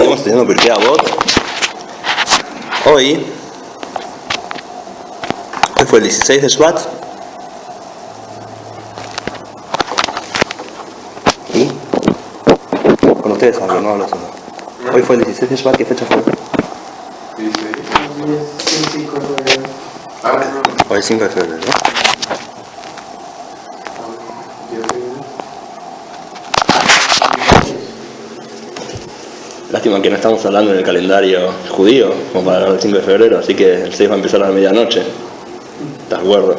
Estamos estudiando Pirkei Avot. Hoy fue el 16 de Shvat. ¿Y? Con ustedes hablo, no hablo solo. Hoy fue el 16 de Shvat, ¿qué fecha fue? Hoy es 5 de febrero, ¿no? Lástima que no estamos hablando en el calendario judío, como para hablar del 5 de febrero, así que el 6 va a empezar a la medianoche. ¿Estás de acuerdo?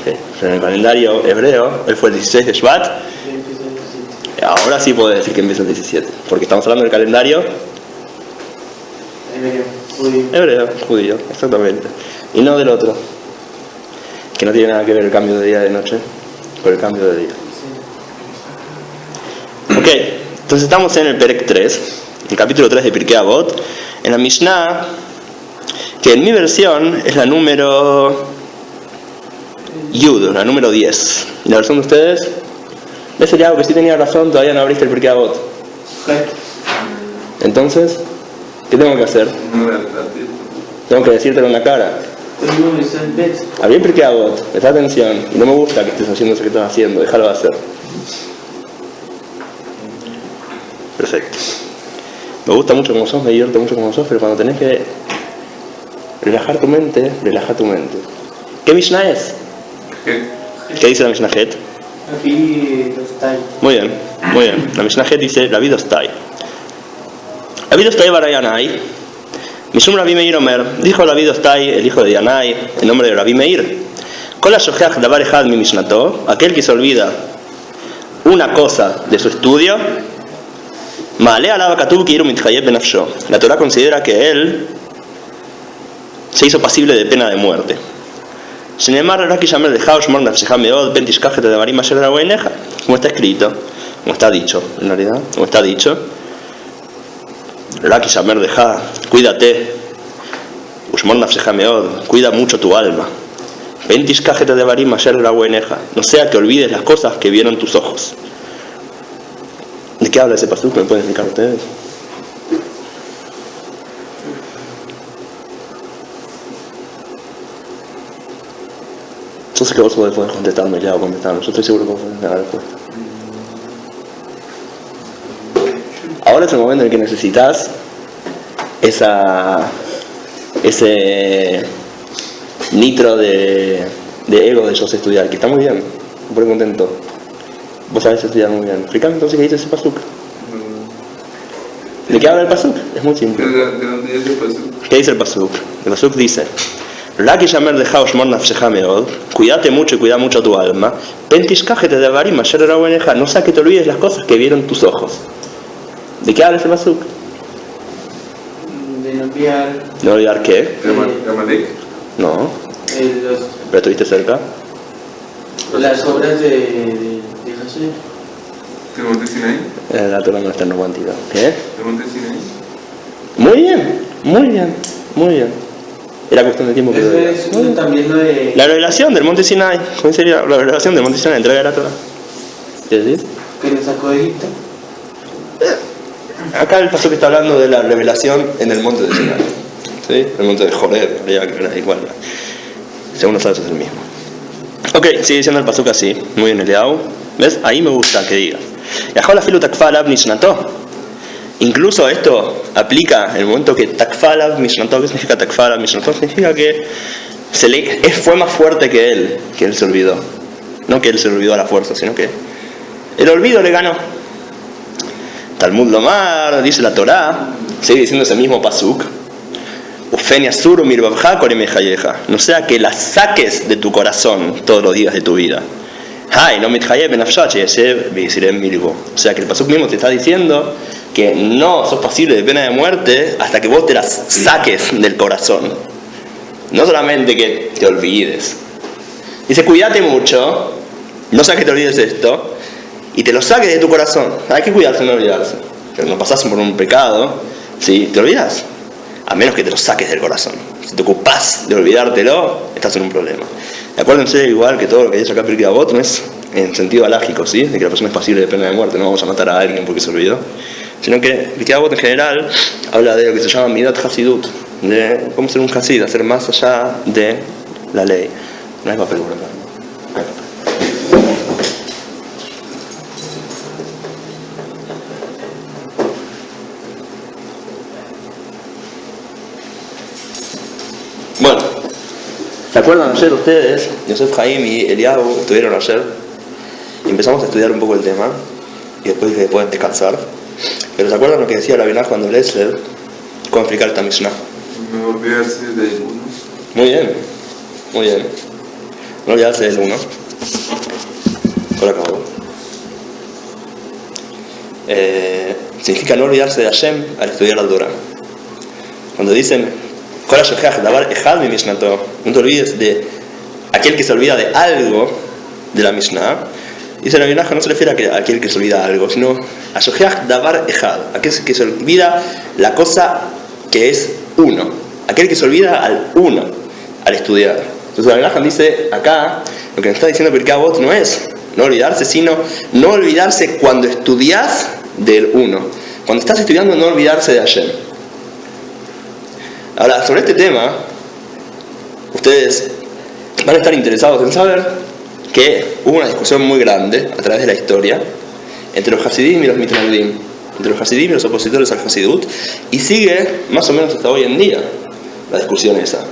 Okay. En el calendario hebreo, hoy fue el 16 de Shvat. Ahora sí puedo decir que empieza el 17, porque estamos hablando del calendario hebreo, judío, exactamente. Y no del otro, que no tiene nada que ver el cambio de día y de noche con el cambio de día. Ok. Entonces estamos en el Perek 3, el capítulo 3 de Pirkei Avot, en la Mishnah, que en mi versión es la número Yud, la número 10. ¿Y la versión de ustedes? ¿Ves, Eliahu, que sí tenía razón? Todavía no abriste el Pirkei Avot. Entonces, ¿qué tengo que hacer? Tengo que decírtelo en la cara. Abrí el Pirkei Avot, presta atención, y no me gusta que estés haciendo eso que estás haciendo, déjalo de hacer. Perfecto. Me gusta mucho como sos, me divierto mucho como sos, pero cuando tenés que relajar tu mente, relaja tu mente. ¿Qué Mishnah es? ¿Qué dice la Mishnah Het? Muy bien, muy bien. La Mishnah Het dice la vida ostai. La vida ostai bara Yanai. Mishum Rabbi Meir Omer. Dijo la vida ostai, el hijo de Yanai, en nombre de Rabbi Meir. Kol ha-shocheach davar echad mi Mishnato. Aquel que se olvida una cosa de su estudio. La Torah considera que él se hizo pasible de pena de muerte. Como está escrito, como está dicho, en realidad, como está dicho, cuídate, cuida mucho tu alma. No sea que olvides las cosas que vieron tus ojos. ¿De qué habla ese pasuk? ¿Me pueden explicar ustedes? Yo sé que vos podés contestarme ya o contestarme. Yo estoy seguro que vos podés dar la respuesta. Ahora es el momento en el que necesitas ese nitro de ego de yo sé estudiar, que está muy bien, me pone contento. Vos sabés estudiar muy bien. Explícame entonces qué dice ese pasuk. ¿De qué habla el pasuk? Es muy simple. ¿De dónde dice el pasuk? ¿Qué dice el pasuk? El pasuk dice: cuídate mucho y cuida mucho tu alma. No sea que te olvides las cosas que vieron tus ojos. ¿De qué habla ese pasuk? De no olvidar. ¿No olvidar qué? ¿De Amalek? No. ¿Pero estuviste cerca? Las obras de Hashem. ¿De Monte Sinaí? La Torah no está en Normandía. ¿Qué? ¿De Monte Sinaí? Muy bien, muy bien, muy bien. Era cuestión de tiempo que Eso es también lo de... La revelación del Monte Sinai. ¿Cómo sería la revelación del Monte Sinai? La entrega de la Torah. ¿Qué decís? Que nos sacó de Egipto. Acá el paso que está hablando de la revelación en el Monte de Sinai. ¿Sí? El Monte de Joreb, que era igual. Según los sabes es el mismo. Ok, sigue diciendo el pasuk así. Muy bien, Eliahu. ¿Ves? Ahí me gusta que diga. Incluso esto aplica en el momento que takfalav mishnato. ¿Qué significa takfalav mishnato? Significa que fue más fuerte que él se olvidó. No que él se olvidó a la fuerza, sino que el olvido le ganó. Talmud Lomar, dice la Torá, sigue diciendo ese mismo pasuk. No sea que la saques de tu corazón todos los días de tu vida. O sea que el pasuk mismo te está diciendo que no sos pasible de pena de muerte hasta que vos te las saques del corazón. No solamente que te olvides. Dice, cuídate mucho, no sea que te olvides esto, y te lo saques de tu corazón. Hay que cuidarse, no olvidarse. Pero no pasás por un pecado, ¿sí? Te olvidas. A menos que te lo saques del corazón. Si te ocupás de olvidártelo, estás en un problema. Acuérdense igual que todo lo que dice acá Pirkei Avot no es en sentido alágico, ¿sí? De que la persona es pasible de pena de muerte. No vamos a matar a alguien porque se olvidó. sino que Pirkei Avot en general habla de lo que se llama Midat Hasidut, de cómo ser un Hasid, hacer más allá de la ley. No hay papel por acá. Bueno, ¿se acuerdan ayer ustedes? Yosef Haim y Eliyahu estuvieron ayer y empezamos a estudiar un poco el tema y después que pueden descansar. Pero ¿se acuerdan lo que decía la Binah cuando Lesler? ¿Cómo explicar esta Mishnah? No olvidarse de uno. Muy bien, muy bien. No olvidarse del uno. Por acabo. Significa no olvidarse de Hashem al estudiar la Torah. Cuando dicen no te olvides de aquel que se olvida de algo de la Mishnah, dice la Binah, no se refiere a aquel que se olvida algo, sino a Shoheach Davar Echad, aquel que se olvida la cosa que es uno, aquel que se olvida al uno al estudiar. Entonces la Binah dice acá, lo que nos está diciendo Pirkei Avot no es no olvidarse, sino no olvidarse cuando estudias del uno. Cuando estás estudiando, no olvidarse de Hashem. Ahora, sobre este tema, ustedes van a estar interesados en saber que hubo una discusión muy grande a través de la historia entre los Hasidim y los Mitnagdim, entre los Hasidim y los opositores al Hasidut, y sigue más o menos hasta hoy en día la discusión esa.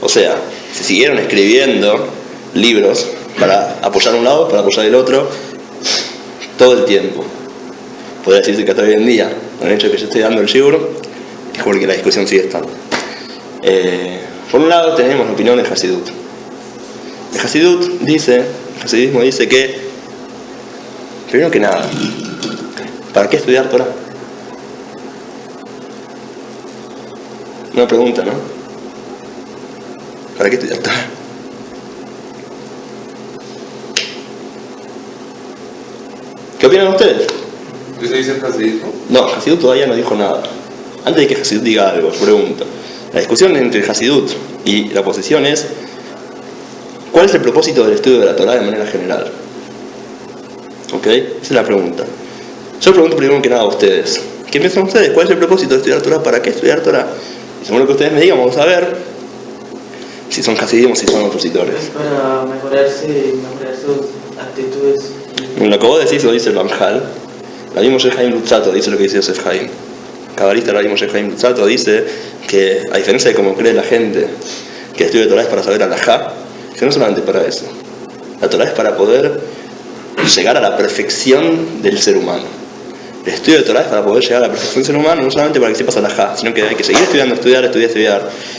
O sea, se siguieron escribiendo libros para apoyar un lado, para apoyar el otro, todo el tiempo. Podría decirse que hasta hoy en día, con el hecho de que yo estoy dando el shiur, es porque la discusión sigue estando. Por un lado tenemos la opinión del Hasidut. El Hasidut dice, el Hasidismo dice que, primero que nada, ¿para qué estudiar Torah? Una pregunta, ¿no? ¿Para qué estudiar Torah? ¿Qué opinan ustedes? ¿Eso dice el Hasidismo? No, Hasidut todavía no dijo nada. Antes de que Hasidut diga algo, pregunto. La discusión entre el Hasidut y la oposición es ¿cuál es el propósito del estudio de la Torah de manera general? ¿Ok? Esa es la pregunta. Yo pregunto primero que nada a ustedes. ¿Qué piensan ustedes? ¿Cuál es el propósito de estudiar Torah? ¿Para qué estudiar Torah? Y según lo que ustedes me digan, vamos a ver si son Hasidim o si son opositores. Para mejorar sus actitudes. Lo que vos decís lo dice el Ramjal. Rabbi Moshe Chaim Luzzatto dice lo que dice Yosef Haim. Cabalista Rabbi Moshe Chaim Luzzatto dice que, a diferencia de como cree la gente, que el estudio de Torah es para saber alajá, que no solamente para eso. La Torah es para poder llegar a la perfección del ser humano. El estudio de Torah es para poder llegar a la perfección del ser humano, no solamente para que sepas alajá, sino que hay que seguir estudiando, estudiar,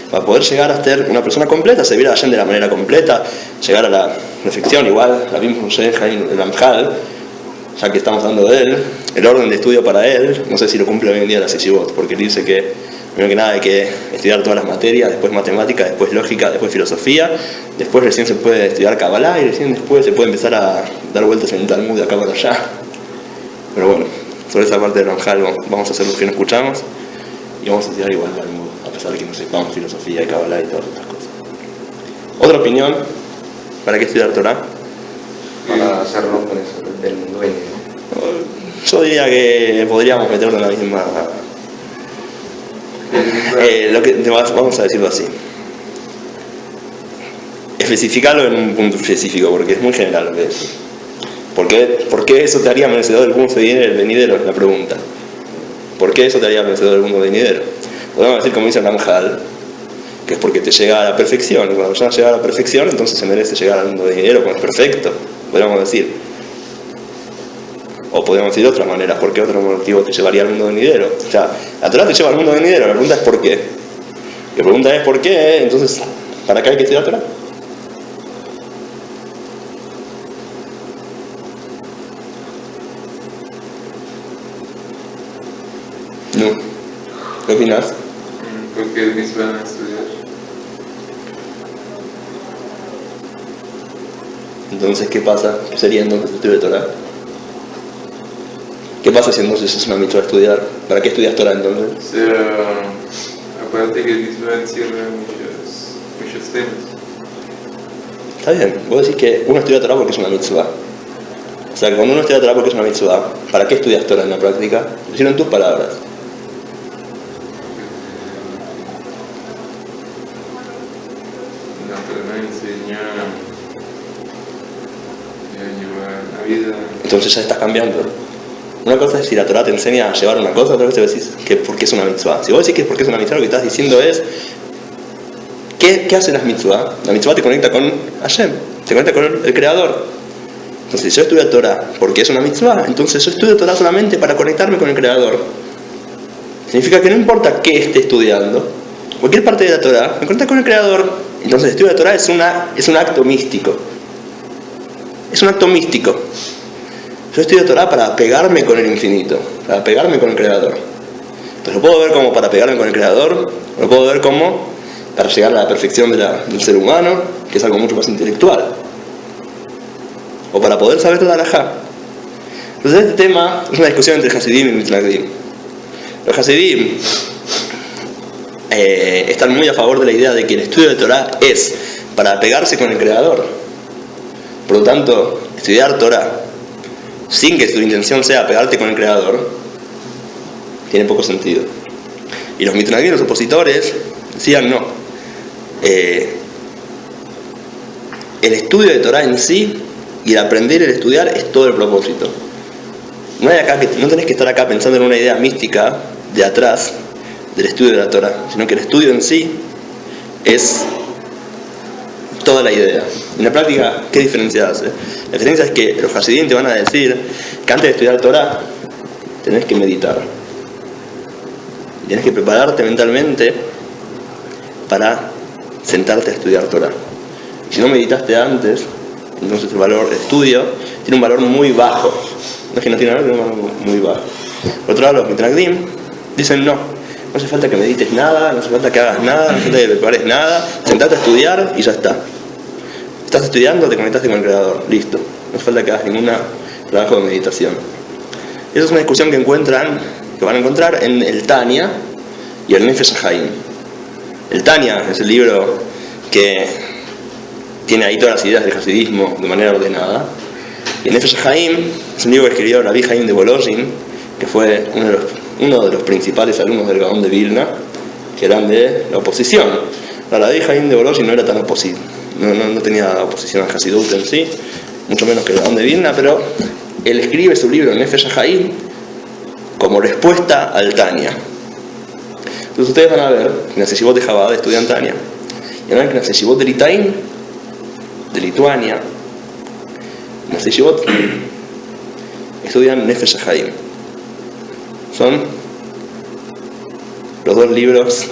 para poder llegar a ser una persona completa, servir a Hashem de la manera completa, llegar a la perfección. Igual Rabbi Moshe Chaim Luzzatto, ya que estamos hablando de él, el orden de estudio para él, no sé si lo cumple hoy en día la Seshivot, porque dice que, primero que nada, hay que estudiar todas las materias, después matemática, después lógica, después filosofía, después recién se puede estudiar Kabbalah y recién después se puede empezar a dar vueltas en el Talmud de acá para allá. Pero bueno, sobre esa parte de Ramjal vamos a hacer lo que no escuchamos y vamos a estudiar igual Talmud, a pesar de que no sepamos filosofía y Kabbalah y todas estas cosas. Otra opinión, ¿para qué estudiar Torah? Para hacerlo con eso del mundo venidero. Yo diría que podríamos meterlo en la misma... vamos a decirlo así. Especificarlo en un punto específico, porque es muy general lo que es. ¿Por qué eso te haría merecedor del mundo venidero? Es la pregunta. ¿Por qué eso te haría merecedor del mundo venidero? Podemos decir, como dice Ramjal, que es porque te llega a la perfección, y cuando ya llega a la perfección, entonces se merece llegar al mundo venidero, como es perfecto, podríamos decir. O podríamos decir de otra manera, ¿por qué otro motivo te llevaría al mundo venidero? O sea, la Torah te lleva al mundo venidero, la pregunta es ¿por qué? La pregunta es ¿por qué? Entonces, ¿para qué hay que estudiar Torah? No. ¿Qué opinas? Porque mis van a estudiar. Entonces, ¿qué pasa? ¿Qué sería entonces el estudio de Torah? ¿Qué pasa si entonces es una mitzvah estudiar? ¿Para qué estudias Torah entonces? O sea, aparte que el mitzvah encierra muchos temas. Está bien, vos decís que uno estudia Torah porque es una mitzvah. O sea, que cuando uno estudia Torah porque es una mitzvah, ¿para qué estudias Torah en la práctica? Lo hicieron en tus palabras. La Torah enseña a llevar la vida. Entonces ya estás cambiando. Una cosa es si la Torah te enseña a llevar una cosa, otra cosa decís que porque es una mitzvah. Si vos decís que es porque es una mitzvah, lo que estás diciendo es ¿qué hacen las mitzvah? La mitzvah te conecta con Hashem, te conecta con el Creador. Entonces si yo estudio Torah porque es una mitzvah, entonces yo estudio Torah solamente para conectarme con el Creador. Significa que no importa qué esté estudiando, cualquier parte de la Torah me conecta con el Creador. Entonces el estudio de Torah es un acto místico. Es un acto místico. Yo estudio Torah para pegarme con el infinito, para pegarme con el Creador. Entonces lo puedo ver como para pegarme con el Creador, lo puedo ver como para llegar a la perfección del ser humano, que es algo mucho más intelectual, o para poder saber la halajá. Entonces este tema es una discusión entre Hasidim y Mitnagdim. Los Hasidim están muy a favor de la idea de que el estudio de Torah es para pegarse con el Creador. Por lo tanto, estudiar Torah sin que tu intención sea pegarte con el Creador tiene poco sentido. Y los Mitnagdim, los opositores, decían no. El estudio de Torah en sí y el aprender y el estudiar es todo el propósito. No tenés que estar acá pensando en una idea mística de atrás del estudio de la Torah, sino que el estudio en sí es toda la idea. En la práctica, ¿qué diferencia hace? La diferencia es que los Hasidim te van a decir que antes de estudiar Torah tenés que meditar. Tienes que prepararte mentalmente para sentarte a estudiar Torah. Si no meditaste antes, entonces el estudio tiene un valor muy bajo. No es que no tiene valor, tiene un valor muy bajo. Por otro lado, los Mitnagdim dicen no hace falta que medites nada, no hace falta que hagas nada, no hace falta que prepares nada, sentate a estudiar y ya está. Estás estudiando, te conectaste con el Creador, listo. No hace falta que hagas ningún trabajo de meditación. Esa es una discusión que van a encontrar en el Tanya y el Nefesh HaChaim. El Tanya es el libro que tiene ahí todas las ideas del hasidismo de manera ordenada. Y el Nefesh HaChaim es un libro que escribió Rabbi Haim de Volozhin, que fue uno de los principales alumnos del Gaón de Vilna, que eran de la oposición. Rabbi Haim de Volozhin no era tan opositor, no tenía oposición al Hasidut en sí, mucho menos que el Gaón de Vilna, pero él escribe su libro Nefesh HaChaim como respuesta al Tanya. Entonces ustedes van a ver que en la Seshivot de Chabad estudian Tanya, y van a ver que en la Seshivot de Litaim, de Lituania, en la Seshivot estudian Nefesh HaChaim. Son los dos libros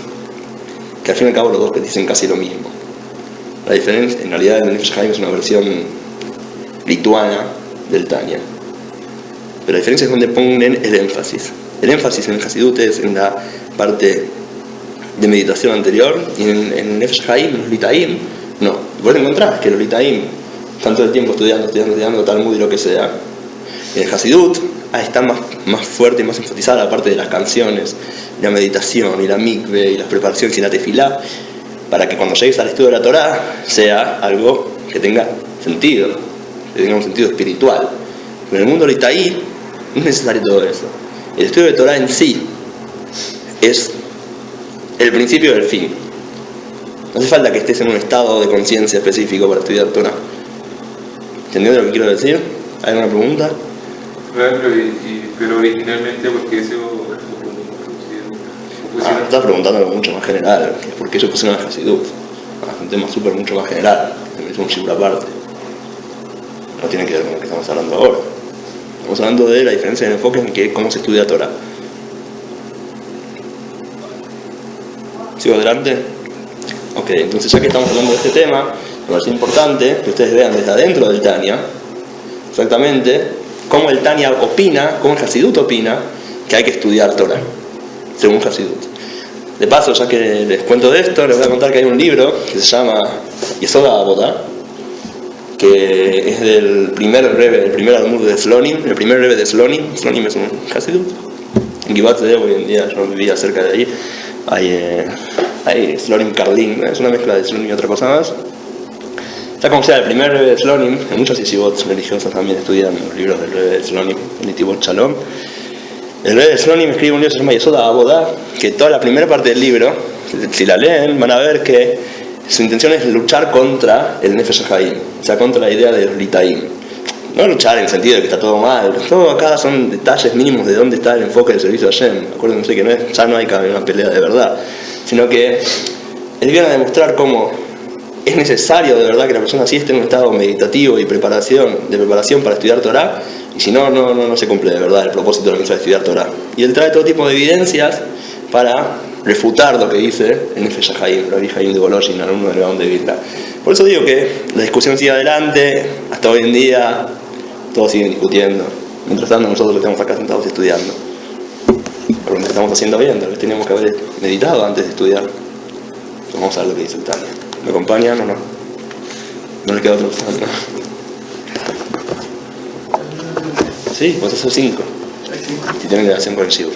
que al fin y al cabo los dos que dicen casi lo mismo. La diferencia, en realidad el Nefesh HaChaim es una versión lituana del Tanya, pero la diferencia es donde ponen el énfasis. El énfasis en el Hasidut es en la parte de meditación anterior, y en Nefesh HaChaim, los Litaim, no. Vos encontrás que los Litaim están todo el tiempo estudiando Talmud y lo que sea. Y en el Hasidut está más fuerte y más enfatizada la parte de las canciones, la meditación y la mikve y las preparaciones y la tefilá, para que cuando llegues al estudio de la Torah sea algo que tenga sentido, que tenga un sentido espiritual. Pero en el mundo litaí no es necesario todo eso. El estudio de Torah en sí es el principio del fin. No hace falta que estés en un estado de conciencia específico para estudiar Torah. ¿Entendiendo lo que quiero decir? ¿Hay alguna pregunta? Claro, pero originalmente, porque eso estás preguntando algo mucho más general, que es por qué ellos pusieron el Hasidut. Un tema mucho más general, es un shibur aparte. No tiene que ver con lo que estamos hablando ahora. Estamos hablando de la diferencia de enfoque en cómo se estudia Torah. ¿Sigo adelante? Ok, entonces ya que estamos hablando de este tema, me parece importante que ustedes vean desde adentro del Tanya exactamente cómo el Tanya opina, cómo el Hasidut opina que hay que estudiar Torah, según Hasidut. De paso, ya que les cuento de esto, les voy a contar que hay un libro que se llama Yesod HaAvodah, que es del primer Rebbe, el primer Admur de Slonim, el primer Rebbe de Slonim. Slonim es un Hasidut. En Givat Zedev, hoy en día, yo vivía cerca de ahí, hay Slonim Karlin, es una mezcla de Slonim y otra cosa más. Sea como sea, el primer Rebbe de Slonim, en muchos yeshivot religiosos también estudian los libros del Rebbe de Slonim, el Netivot Shalom. El Rebbe de Slonim escribe un libro que se llama Yesod HaAvodah, que toda la primera parte del libro, si la leen, van a ver que su intención es luchar contra el Nefesh HaChaim, o sea, contra la idea de los Litaim. No luchar en el sentido de que está todo mal, todo acá son detalles mínimos de dónde está el enfoque del servicio a Hashem. Acuérdense que ya no hay una pelea de verdad, sino que él viene a demostrar cómo es necesario de verdad que la persona sí esté en un estado meditativo y de preparación para estudiar Torah, y si no, no se cumple de verdad el propósito de la misión de estudiar Torah. Y él trae todo tipo de evidencias para refutar lo que dice el Nefesh HaChaim, Rabbi Haim de Volozhin, alumno del Gaón de Vilna. Por eso digo que la discusión sigue adelante, hasta hoy en día todos siguen discutiendo. Mientras tanto nosotros estamos acá sentados estudiando. Por lo que estamos haciendo bien, tal vez teníamos que haber meditado antes de estudiar. Vamos a ver lo que dice el Tania. ¿Me acompañan o no? No le queda otra opción, ¿no? Sí, vos hacer 5. Si tienen relación con el Shibur.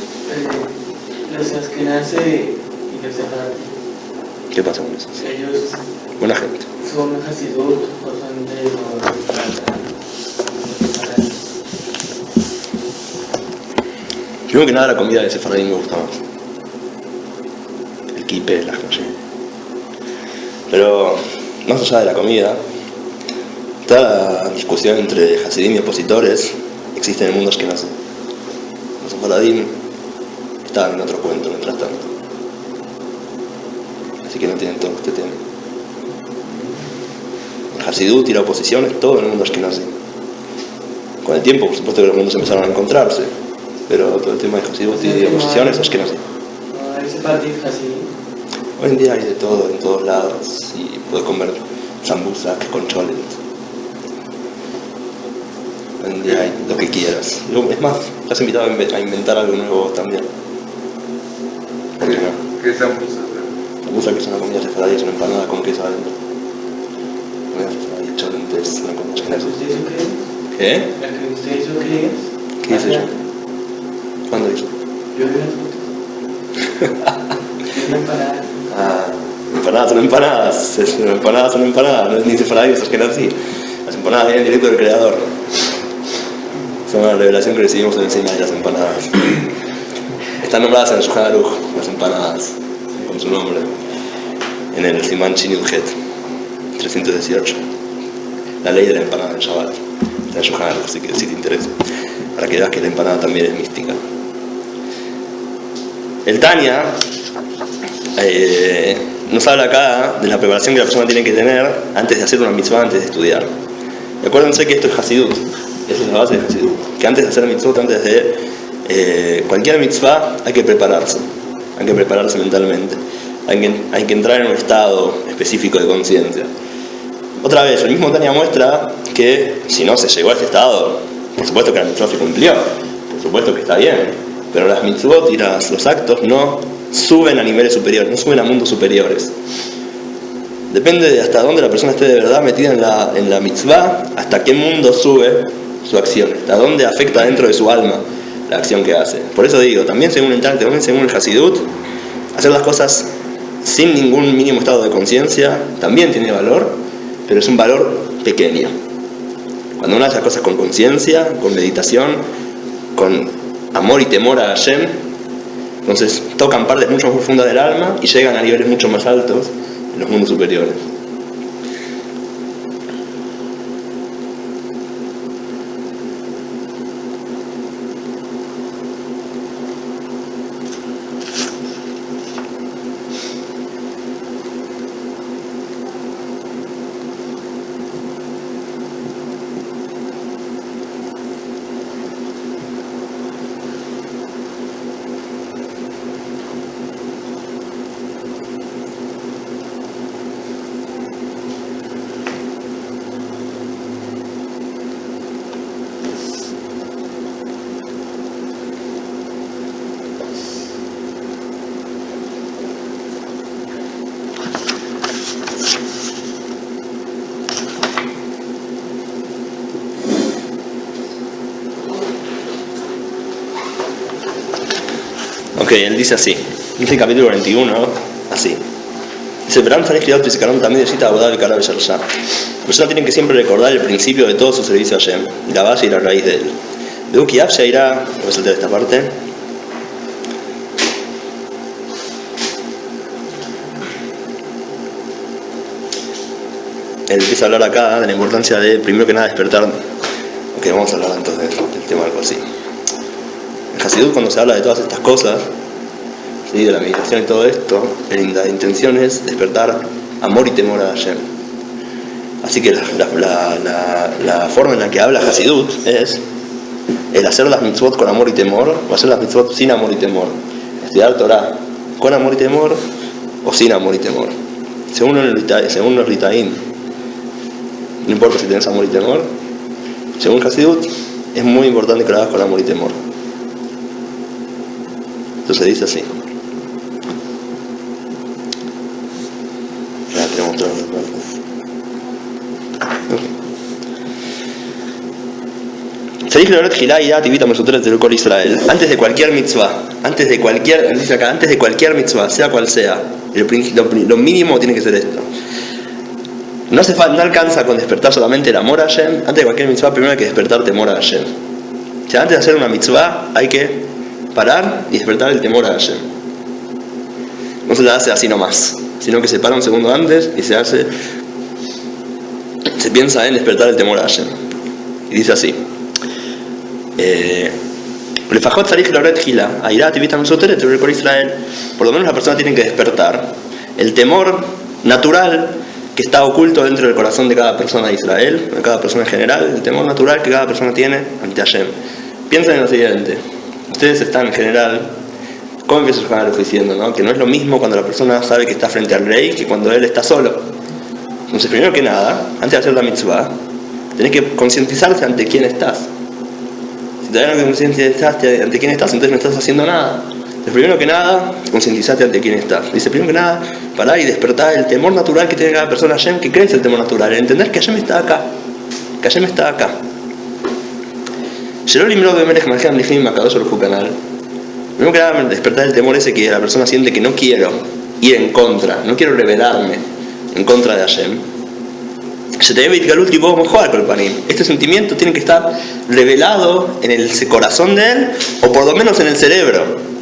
Los Ashkenazi y los Sefardí. ¿Qué pasa con eso? Ellos Buena gente. son Hasidut o son de los Primero que nada, la comida de Sefardí me gusta más. El kipe, las cosas. Pero, más allá de la comida, toda la discusión entre Hasidim y opositores existe en el mundo ashkenazí. Los Sefaradim están en otro cuento mientras tanto. Así que no tienen todo este tema. El Hasidut y la oposición es todo en el mundo ashkenazí. Con el tiempo, por supuesto que los mundos empezaron a encontrarse, pero todo el tema de Hasidut y de oposición es ashkenazí. No hay Sefardí Hasidí. Hoy en día hay de todo, en todos lados, y puedes comer sambusak con cholet. Hoy en día hay lo que quieras. Es más, te has invitado a inventar algo nuevo también. ¿Por qué no? ¿Qué es sambusa? Sambusak es una comida sefaradí, es una empanada con queso adentro. Comida sefaradí, cholet es una comida ¿La que ashkenazí. usted hizo qué es? ¿Qué? ¿La que usted hizo qué es? ¿Qué hice yo? ¿Cuándo hice? Yo vi una foto. Una empanada. Ah, empanadas son empanadas, no es ni sefaradí, es ashkenazí. Las empanadas vienen directo del creador. Es una revelación que recibimos en el Sinai, las empanadas. Están nombradas en el Shulchan Aruch, las empanadas, con su nombre, en el Siman Shin Yud Het 318. La ley de la empanada del Shabbat. Está en el Shulchan Aruch, así que si te interesa, para que veas que la empanada también es mística. El Tania nos habla acá de la preparación que la persona tiene que tener antes de hacer una mitzvah, antes de estudiar. Y acuérdense que esto es Hasidut, esa es la base de Hasidut, que antes de hacer mitzvot, antes de cualquier mitzvah, hay que prepararse mentalmente, hay que entrar en un estado específico de conciencia. Otra vez, el mismo Tania muestra que si no se llegó a ese estado, por supuesto que la mitzvah se cumplió, por supuesto que está bien, pero las mitzvot y los actos no suben a niveles superiores, no suben a mundos superiores. Depende de hasta dónde la persona esté de verdad metida en la mitzvah, hasta qué mundo sube su acción, hasta dónde afecta dentro de su alma la acción que hace. Por eso digo, también según el Tania, también según el Hasidut, hacer las cosas sin ningún mínimo estado de conciencia también tiene valor, pero es un valor pequeño. Cuando uno hace las cosas con conciencia, con meditación, con amor y temor a Hashem, entonces tocan partes mucho más profundas del alma y llegan a niveles mucho más altos en los mundos superiores. Ok, él dice así, dice el capítulo 21, así. Dice, Bram Farich Liot Vizikaron también necesita abordar el Karab Sharsha. La persona tiene que siempre recordar el principio de todo su servicio a Hashem, la base y la raíz de él. De Uki Afsha irá, voy a saltar esta parte. Él empieza a hablar acá de la importancia de, primero que nada, despertar, aunque vamos a hablar entonces del tema algo así. En Hasidut, cuando se habla de todas estas cosas, ¿sí?, de la meditación y todo esto, la intención es despertar amor y temor a Hashem. Así que la forma en la que habla Hasidut es el hacer las mitzvot con amor y temor, o hacer las mitzvot sin amor y temor. Estudiar Torah con amor y temor, o sin amor y temor. Según los Ritaim, no importa si tienes amor y temor. Según Hasidut, es muy importante que lo hagas con amor y temor. Entonces dice así. Ya tenemos todas las partes. Antes de cualquier mitzvah, dice acá, antes de cualquier mitzvah, sea cual sea, lo mínimo tiene que ser esto. No alcanza con despertar solamente el amor a Hashem. Antes de cualquier mitzvah, primero hay que despertar temor a Hashem. O sea, antes de hacer una mitzvah, hay que parar y despertar el temor a Hashem. No se la hace así nomás, sino que se para un segundo antes y se piensa en despertar el temor a Hashem. Y dice así. Por lo menos la persona tiene que despertar el temor natural que está oculto dentro del corazón de cada persona de Israel, de cada persona en general, el temor natural que cada persona tiene ante Hashem. Piensen en lo siguiente: ustedes están en general, ¿cómo empieza el Shulchan Aruch diciendo, no? Que no es lo mismo cuando la persona sabe que está frente al rey que cuando él está solo. Entonces, primero que nada, antes de hacer la mitzvah, tenés que concientizarse ante quién estás. Si todavía no concientizaste ante quién estás, entonces no estás haciendo nada. Entonces, primero que nada, concientizate ante quién estás. Dice, primero que nada, pará y despertar el temor natural que tiene cada persona a Hashem, que crece el temor natural, el entender que Hashem está acá, que Hashem está acá. Primero que nada, despertar el temor ese que la persona siente que no quiero ir en contra, no quiero rebelarme en contra de Hashem. Este sentimiento tiene que estar revelado en el corazón de él, o por lo menos en el cerebro.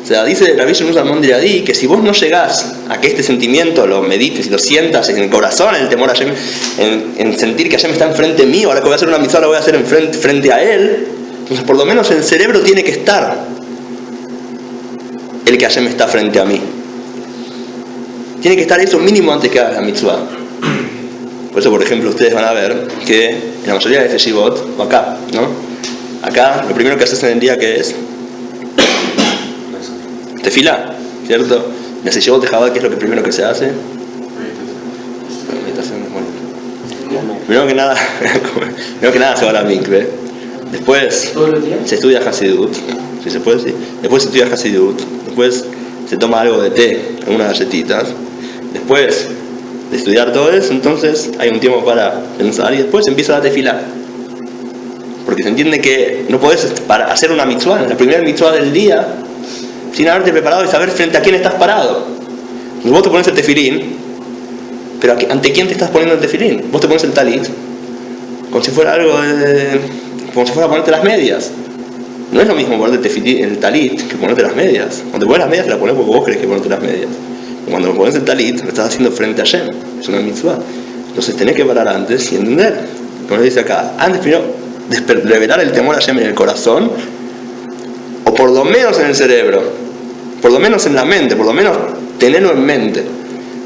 O sea, dice Rabbi Shimon Zalman de Liadi que si vos no llegás a que este sentimiento lo medites y lo sientas en el corazón, en el temor a Hashem, en sentir que Hashem está enfrente mío, ahora que voy a hacer una mitzvah la voy a hacer frente a él, entonces por lo menos en el cerebro tiene que estar el que Hashem está frente a mí. Tiene que estar eso mínimo antes que haga la mitzvah. Por eso, por ejemplo, ustedes van a ver que en la mayoría de Feshivot, o acá, ¿no? Acá, lo primero que haces en el día, ¿qué es? Tefilá, ¿cierto? En el Feshivot de Chabad, ¿qué es lo primero que se hace? Meditación. Bueno. Primero que nada se va a la mikve. Después se estudia Hasidut, si se puede decir. Después se estudia Hasidut. Después se toma algo de té, unas galletitas. Después de estudiar todo eso, entonces hay un tiempo para pensar y después empieza la tefilá. Porque se entiende que no podés hacer una mitzvah, la primera mitzvah del día, sin haberte preparado y saber frente a quién estás parado. Entonces vos te pones el tefilín, pero ¿ante quién te estás poniendo el tefilín? Vos te pones el talit, como si fuera como si fuera ponerte las medias. No es lo mismo ponerte el talit que ponerte las medias. Cuando te pones las medias te las pones porque vos crees que ponerte las medias. Cuando me pones el talit, lo estás haciendo frente a Hashem. Es una mitzvah. Entonces tenés que parar antes y entender. Como dice acá, antes primero revelar el temor a Hashem en el corazón, o por lo menos en el cerebro, por lo menos en la mente, por lo menos tenerlo en mente.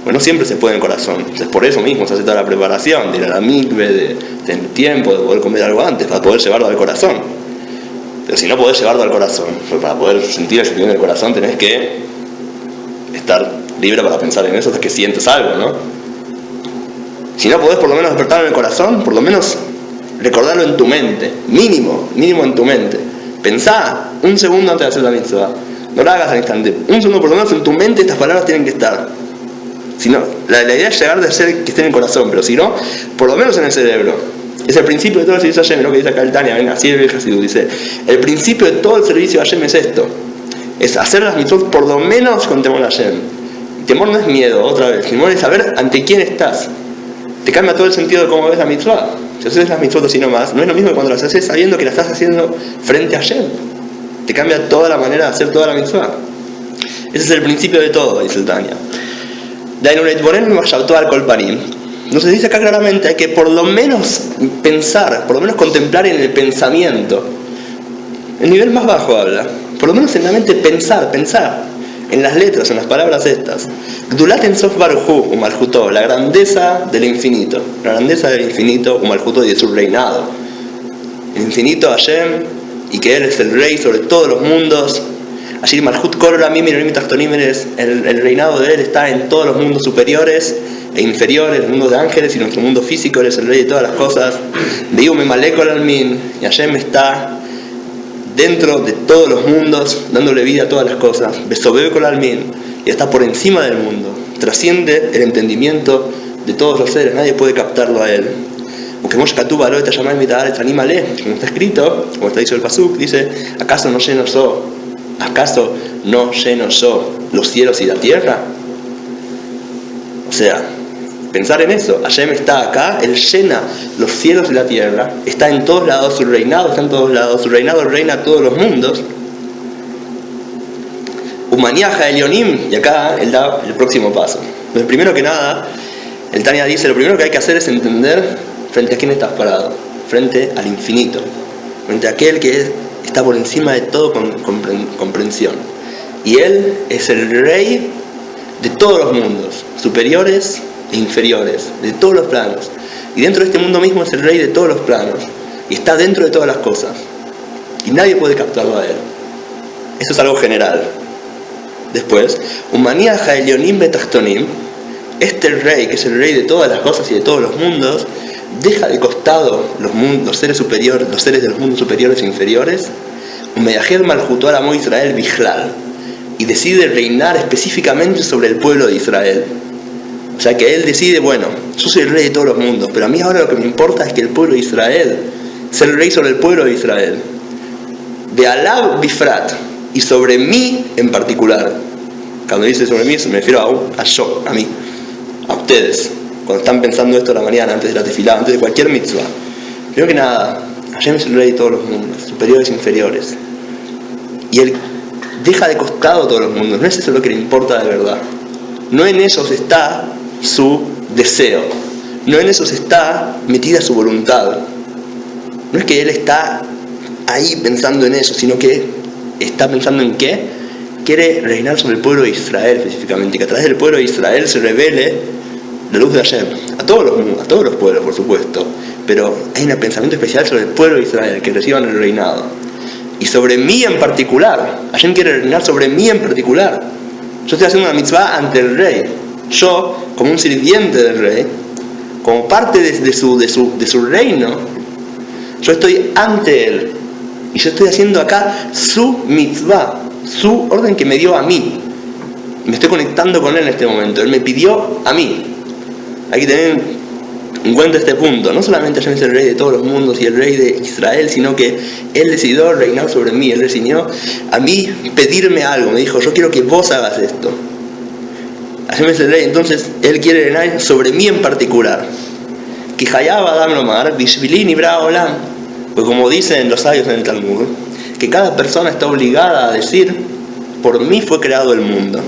Bueno, siempre se puede en el corazón. Entonces por eso mismo se hace toda la preparación, de ir a la mikve, de tener tiempo, de poder comer algo antes, para poder llevarlo al corazón. Pero si no podés llevarlo al corazón, pues para poder sentir el sentimiento del corazón tenés que estar libre para pensar en eso hasta que sientes algo, ¿no? Si no podés por lo menos despertarlo en el corazón, por lo menos recordarlo en tu mente, mínimo en tu mente. Pensá un segundo antes de hacer la mitzvah, no la hagas al instante, un segundo por lo menos en tu mente estas palabras tienen que estar. Si no, la idea es llegar de ser que esté en el corazón, pero si no, por lo menos en el cerebro. Es el principio de todo el servicio a Hashem, lo que dice acá el Tania, ven, así el Hasidut dice, el principio de todo el servicio a Hashem es esto, es hacer las mitzvot por lo menos con temor a Hashem. temor no es miedo, otra vez. Temor es saber ante quién estás. Te cambia todo el sentido de cómo ves la mitzvah. Si haces las mitzvot así nomás, no es lo mismo que cuando las haces sabiendo que las estás haciendo frente a Hashem. Te cambia toda la manera de hacer toda la mitzvah. Ese es el principio de todo, dice el Tanya. Entonces dice acá claramente que por lo menos pensar, por lo menos contemplar en el pensamiento. El nivel más bajo habla. Por lo menos en la mente pensar en las letras, en las palabras estas. Gdulat en Sof Baruchu, Umalhutó, la grandeza del infinito. La grandeza del infinito, Umalhutó, y de su reinado. El infinito Hashem, y que Él es el rey sobre todos los mundos. Allí Malhut Kol Ramim y Norim Tachtonim, el reinado de Él está en todos los mundos superiores e inferiores, el mundo de ángeles y nuestro mundo físico. Él es el rey de todas las cosas. Veiume Malekol Almin, y Hashem está dentro de todos los mundos, dándole vida a todas las cosas. Besobebe Kol Almin, y está por encima del mundo, trasciende el entendimiento de todos los seres, nadie puede captarlo a Él. Como está escrito, como está dicho el Pasuk, dice: ¿acaso no lleno yo los cielos y la tierra? O sea, pensar en eso. Hashem está acá, Él llena los cielos y la tierra, está en todos lados, su reinado está en todos lados, su reinado reina a todos los mundos. Humaniaja Elionim, y acá Él da el próximo paso. Entonces, primero que nada, el Tanya dice: lo primero que hay que hacer es entender frente a quién estás parado, frente al infinito, frente a aquel que está por encima de todo comprensión. Y Él es el rey de todos los mundos, superiores e inferiores, de todos los planos. Y dentro de este mundo mismo es el rey de todos los planos. Y está dentro de todas las cosas. Y nadie puede captarlo a Él. Eso es algo general. Después, Humaniaja Elionim Betachtonim, este rey, que es el rey de todas las cosas y de todos los mundos, deja de costado los seres superiores, los seres de los mundos superiores e inferiores, Umeyajer Malhutó Amo Israel Bijlal, y decide reinar específicamente sobre el pueblo de Israel. O sea que Él decide: bueno, yo soy el rey de todos los mundos, pero a mí ahora lo que me importa es que el pueblo de Israel sea el rey sobre el pueblo de Israel. De Alab Bifrat, y sobre mí en particular. Cuando dice sobre mí, me refiero a yo, a mí, a ustedes. Cuando están pensando esto a la mañana, antes de la tefilá, antes de cualquier mitzvah. Primero que nada, Hashem es el rey de todos los mundos, superiores e inferiores. Y Él deja de costado todos los mundos. No es eso lo que le importa de verdad. No en esos está su deseo. No en esos está metida su voluntad. No es que Él está ahí pensando en eso, sino que está pensando en qué. Quiere reinar sobre el pueblo de Israel específicamente. Y que a través del pueblo de Israel se revele la luz de Hashem, a todos los pueblos, por supuesto, pero hay un pensamiento especial sobre el pueblo de Israel, que reciban el reinado. Y sobre mí en particular, Hashem quiere reinar sobre mí en particular. Yo estoy haciendo una mitzvah ante el rey, yo como un sirviente del rey, como parte de su reino, yo estoy ante él, y yo estoy haciendo acá su mitzvah, su orden que me dio a mí. Me estoy conectando con él en este momento, él me pidió a mí. Hay que tener en cuenta este punto. No solamente Hashem es el rey de todos los mundos y el rey de Israel, sino que Él decidió reinar sobre mí. Él decidió a mí pedirme algo. Me dijo: yo quiero que vos hagas esto. Hashem es el rey, entonces Él quiere reinar sobre mí en particular. Pues como dicen los sabios en el Talmud, que cada persona está obligada a decir: por mí fue creado el mundo.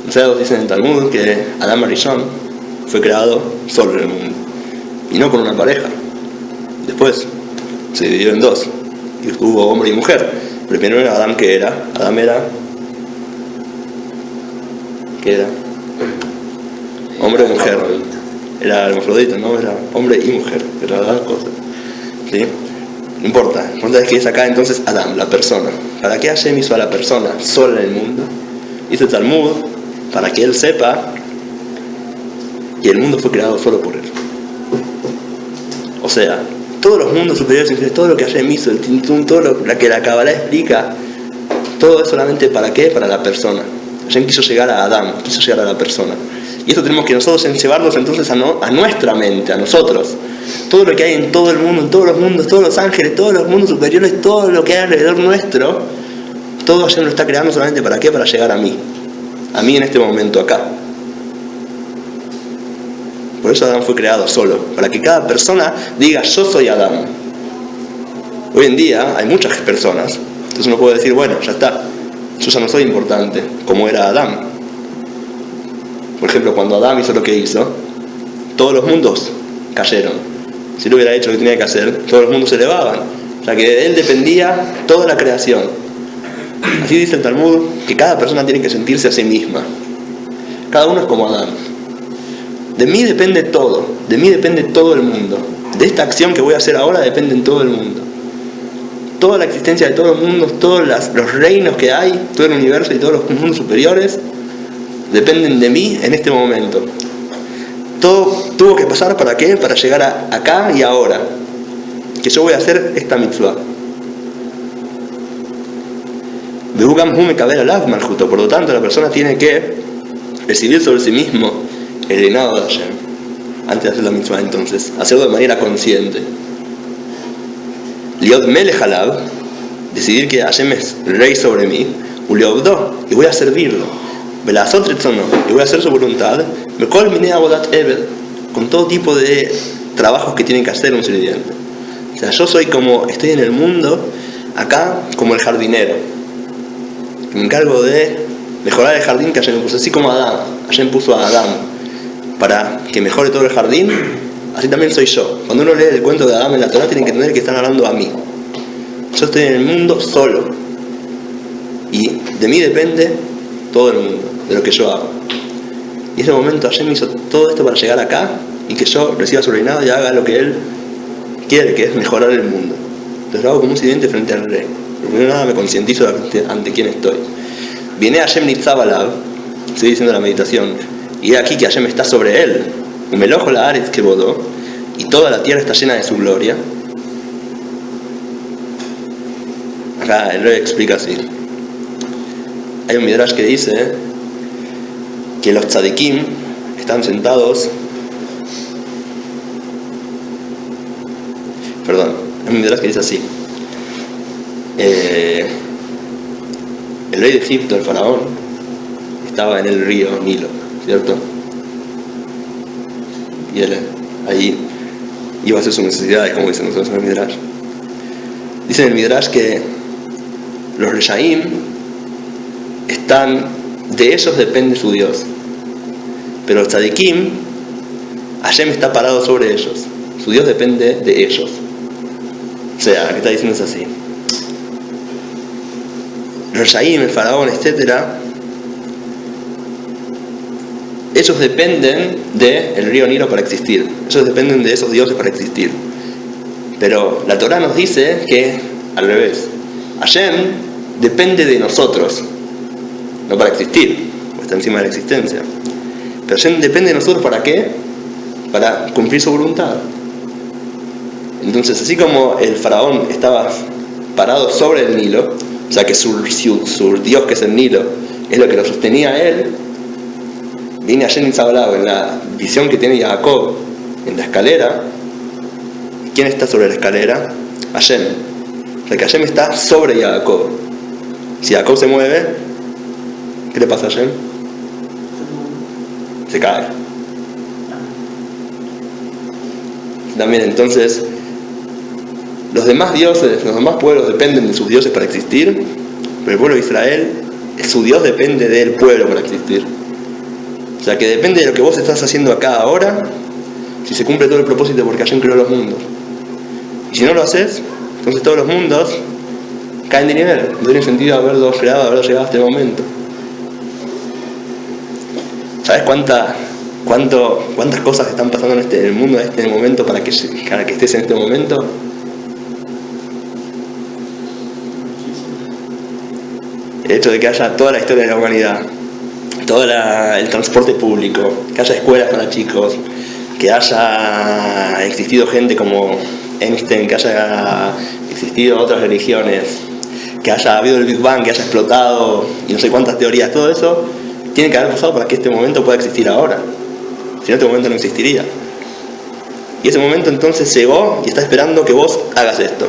Los sabios dicen en el Talmud que Adam Arishon fue creado solo en el mundo y no con una pareja. Después se dividió en dos y hubo hombre y mujer. Primero era Adán, ¿qué era? Adán era ¿qué era? Hombre y mujer. Era hermafrodita, ¿no? Era hombre y mujer, era las dos cosas, ¿sí? No importa, lo importante es que es acá entonces Adán, la persona. ¿Para qué Hashem hizo a la persona sola en el mundo? Hizo el Talmud para que él sepa y el mundo fue creado solo por él. O sea, todos los mundos superiores, todo lo que Hashem hizo, el Tintum, todo lo que la Kabbalah explica, todo es solamente ¿para qué? Para la persona. Hashem quiso llegar a Adán, quiso llegar a la persona. Y eso tenemos que nosotros llevarnos entonces a nuestra mente, a nosotros. Todo lo que hay en todo el mundo, en todos los mundos, todos los ángeles, todos los mundos superiores, todo lo que hay alrededor nuestro, todo Hashem lo está creando solamente ¿para qué? Para llegar a mí. a mí en este momento acá. Por eso Adán fue creado solo, para que cada persona diga yo soy Adán. Hoy en día hay muchas personas, entonces uno puede decir, bueno, ya está, yo ya no soy importante, como era Adán. Por ejemplo, cuando Adán hizo lo que hizo, todos los mundos cayeron. Si él hubiera hecho lo que tenía que hacer, todos los mundos se elevaban. O sea que de él dependía toda la creación. Así dice el Talmud, que cada persona tiene que sentirse a sí misma. Cada uno es como Adán. De mí depende todo, de mí depende todo el mundo. De esta acción que voy a hacer ahora depende en todo el mundo. Toda la existencia de todos los mundos, todos los reinos que hay, todo el universo y todos los mundos superiores dependen de mí en este momento. Todo tuvo que pasar, ¿para qué? Para llegar acá y ahora. Que yo voy a hacer esta mitzvah. Por lo tanto, la persona tiene que recibir sobre sí mismo el reinado de Hashem antes de hacer la mitzvah, entonces hacerlo de manera consciente. Liot melech alav, decidir que Hashem es rey sobre mí, uliobdo, y voy a servirlo. Velazot retzono, y voy a hacer su voluntad. Mekol minei avodat eved, con todo tipo de trabajos que tiene que hacer un sirviente. O sea, yo soy como, estoy en el mundo acá como el jardinero, que me encargo de mejorar el jardín que Hashem puso, así como Adán. Hashem puso a Adán para que mejore todo el jardín, así también soy yo. Cuando uno lee el cuento de Adán en la Torá, tienen que entender que están hablando a mí. Yo estoy en el mundo solo, y de mí depende todo el mundo, de lo que yo hago. Y en ese momento Hashem hizo todo esto para llegar acá y que yo reciba su reinado y haga lo que Él quiere, que es mejorar el mundo. Entonces lo hago como un sirviente frente al rey. Primero nada me concientizo ante quién estoy. Viene Hashem Nitzav Alav, estoy diciendo la meditación, y aquí que Hashem está sobre él. Umelojo la Aretz que bodó, y toda la tierra está llena de su gloria. Acá el rey explica así. Hay un midrash que dice que los tzadikim están sentados. Perdón, hay un midrash que dice así. El rey de Egipto, el faraón, estaba en el río Nilo, ¿cierto? Y él ahí iba a hacer sus necesidades, como dicen nosotros en el midrash. Dice en el midrash que los reshaim están, de ellos depende su Dios, pero los tzadikim, Hashem está parado sobre ellos, su Dios depende de ellos. O sea, lo que está diciendo es así. Los reshaim, el faraón, etcétera, ellos dependen del río Nilo para existir, ellos dependen de esos dioses para existir. Pero la Torá nos dice que al revés, Hashem depende de nosotros, no para existir, pues está encima de la existencia. Pero Hashem depende de nosotros, ¿para qué? Para cumplir su voluntad. Entonces, así como el faraón estaba parado sobre el Nilo, o sea que su Dios, que es el Nilo, es lo que lo sostenía a él, viene Hashem Nitzav Alav en la visión que tiene Jacob en la escalera. ¿Quién está sobre la escalera? Hashem. O sea que Hashem está sobre Jacob. Si Jacob se mueve, ¿qué le pasa a Hashem? Se cae. También entonces, los demás dioses, los demás pueblos dependen de sus dioses para existir, pero el pueblo de Israel, su Dios depende del pueblo para existir. O sea que depende de lo que vos estás haciendo acá ahora, si se cumple todo el propósito, porque Hashem creó los mundos. Y si no lo haces, entonces todos los mundos caen de nivel. No tiene sentido haberlos creado, haberlos llegado a este momento. ¿Sabes cuántas cosas están pasando en el mundo en este momento para que estés en este momento? El hecho de que haya toda la historia de la humanidad, todo el transporte público, que haya escuelas para chicos, que haya existido gente como Einstein, que haya existido otras religiones, que haya habido el Big Bang, que haya explotado y no sé cuántas teorías, todo eso tiene que haber pasado para que este momento pueda existir ahora. Si no, este momento no existiría. Y ese momento entonces llegó y está esperando que vos hagas esto.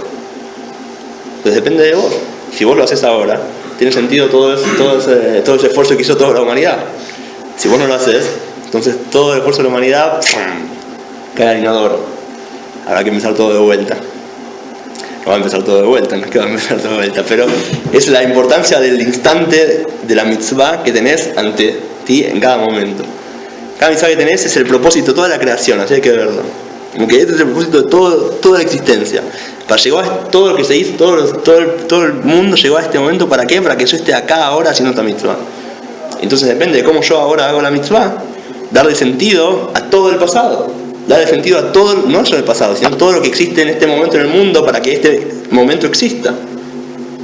Entonces depende de vos. Si vos lo haces ahora, tiene sentido todo ese esfuerzo que hizo toda la humanidad. Si vos no lo haces, entonces todo el esfuerzo de la humanidad cae al inodoro. Habrá que empezar todo de vuelta. No va a empezar todo de vuelta, no es que va a empezar todo de vuelta, pero es la importancia del instante de la mitzvah que tenés ante ti en cada momento. Cada mitzvah que tenés es el propósito de toda la creación, así hay que verlo. Como que este es el propósito de toda la existencia. Para llegar a todo lo que se hizo, todo el mundo llegó a este momento, ¿para qué? Para que yo esté acá ahora haciendo esta mitzvah. Entonces depende de cómo yo ahora hago la mitzvah, darle sentido a todo el pasado, darle sentido a todo, no solo el pasado, sino todo lo que existe en este momento en el mundo para que este momento exista.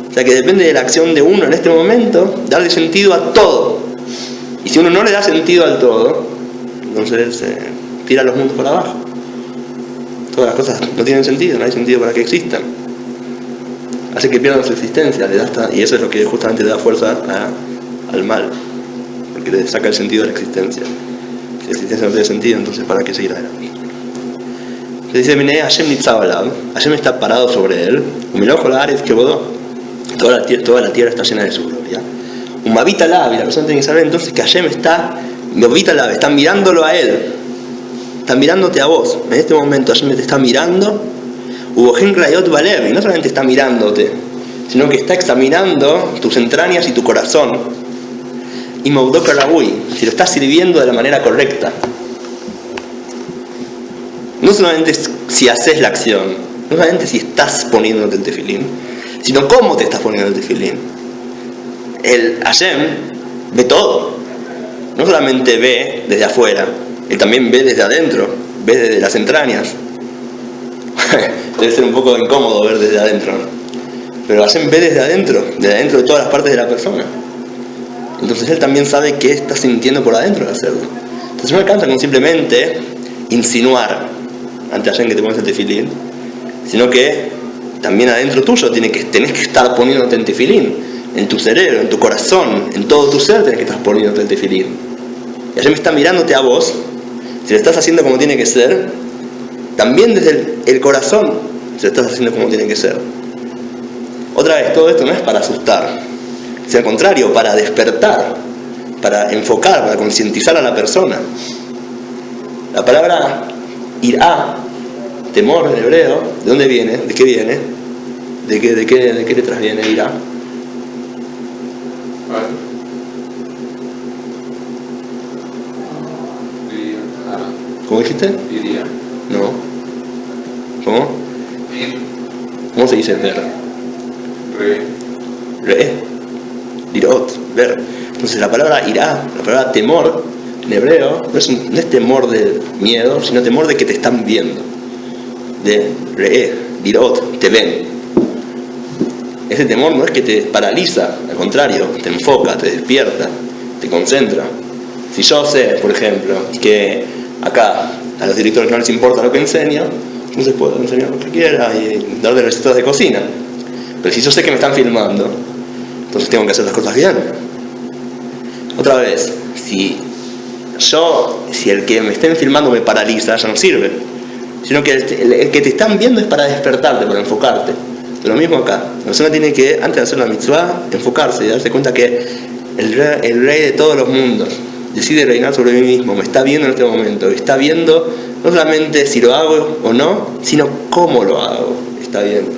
O sea que depende de la acción de uno en este momento, darle sentido a todo. Y si uno no le da sentido al todo, entonces tira los mundos para abajo. Todas las cosas no tienen sentido, no hay sentido para que existan. Hace que pierdan su existencia, y eso es lo que justamente le da fuerza al mal, porque le saca el sentido de la existencia. Si la existencia no tiene sentido, entonces ¿para qué seguir adelante? Se dice, mire, Hashem nitzab alav, Hashem está parado sobre él, umilojo la aretz que bodó, toda la tierra está llena de su gloria. Un mavita alav, y la persona tiene que saber entonces que Hashem está mirándolo a él, está mirándote a vos. En este momento Hashem te está mirando, ubohen krayot balev, y no solamente está mirándote, sino que está examinando tus entrañas y tu corazón. Y Maudok Rabui, si lo estás sirviendo de la manera correcta. No solamente si haces la acción, no solamente si estás poniéndote el tefilín, sino cómo te estás poniendo el tefilín. El Hashem ve todo. No solamente ve desde afuera, él también ve desde adentro, ve desde las entrañas. Debe ser un poco incómodo ver desde adentro, ¿no? Pero Hashem ve desde adentro de todas las partes de la persona. Entonces él también sabe qué estás sintiendo por adentro al hacerlo. Entonces no alcanza con simplemente insinuar ante Hashem que te pones el tefilín, sino que también adentro tuyo tenés que estar poniéndote el tefilín, en tu cerebro, en tu corazón, en todo tu ser tenés que estar poniéndote el tefilín. Y Hashem está mirándote a vos, si lo estás haciendo como tiene que ser, también desde el corazón, si lo estás haciendo como tiene que ser. Otra vez, todo esto no es para asustar, es al contrario, para despertar, para enfocar, para concientizar a la persona. La palabra irá, temor en hebreo, ¿de dónde viene? ¿De qué viene? ¿De qué letras viene irá? ¿Cómo dijiste? Iría. No. ¿Cómo? Ir. ¿Cómo se dice ver? Re. Dirot, ver. Entonces la palabra irá, la palabra temor en hebreo, no es temor de miedo, sino temor de que te están viendo. De re, dirot, te ven. Ese temor no es que te paraliza, al contrario, te enfoca, te despierta, te concentra. Si yo sé, por ejemplo, que acá a los directores no les importa lo que enseño, entonces puedo enseñar lo que quiera y darle recetas de cocina. Pero si yo sé que me están filmando, entonces tengo que hacer las cosas bien. Otra vez, si el que me estén filmando me paraliza, ya no sirve. Sino que el que te están viendo es para despertarte, para enfocarte. Lo mismo acá. La persona tiene que, antes de hacer la mitzvah, enfocarse y darse cuenta que el rey de todos los mundos decide reinar sobre mí mismo, me está viendo en este momento, está viendo no solamente si lo hago o no, sino cómo lo hago, está viendo.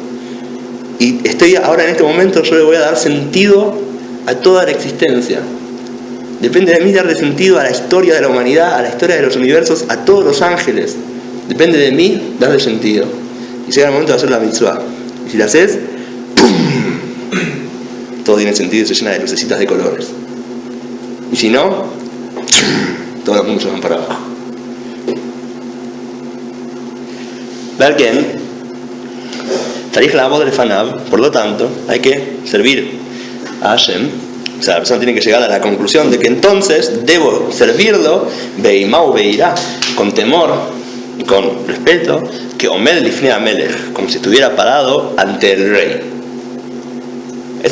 Y estoy ahora en este momento, yo le voy a dar sentido a toda la existencia. Depende de mí darle sentido a la historia de la humanidad, a la historia de los universos, a todos los ángeles. Depende de mí darle sentido. Y llega el momento de hacer la mitzvah. Y si la haces, ¡pum!, todo tiene sentido y se llena de lucecitas de colores. Y si no, todos los mundos se van para abajo. Verken, Tarij la voz de Fanab, por lo tanto, hay que servir a Hashem. O sea, la persona tiene que llegar a la conclusión de que entonces debo servirlo, Beimau Beirá, con temor y con respeto, que Omed Lifnei Amelech, como si estuviera parado ante el rey.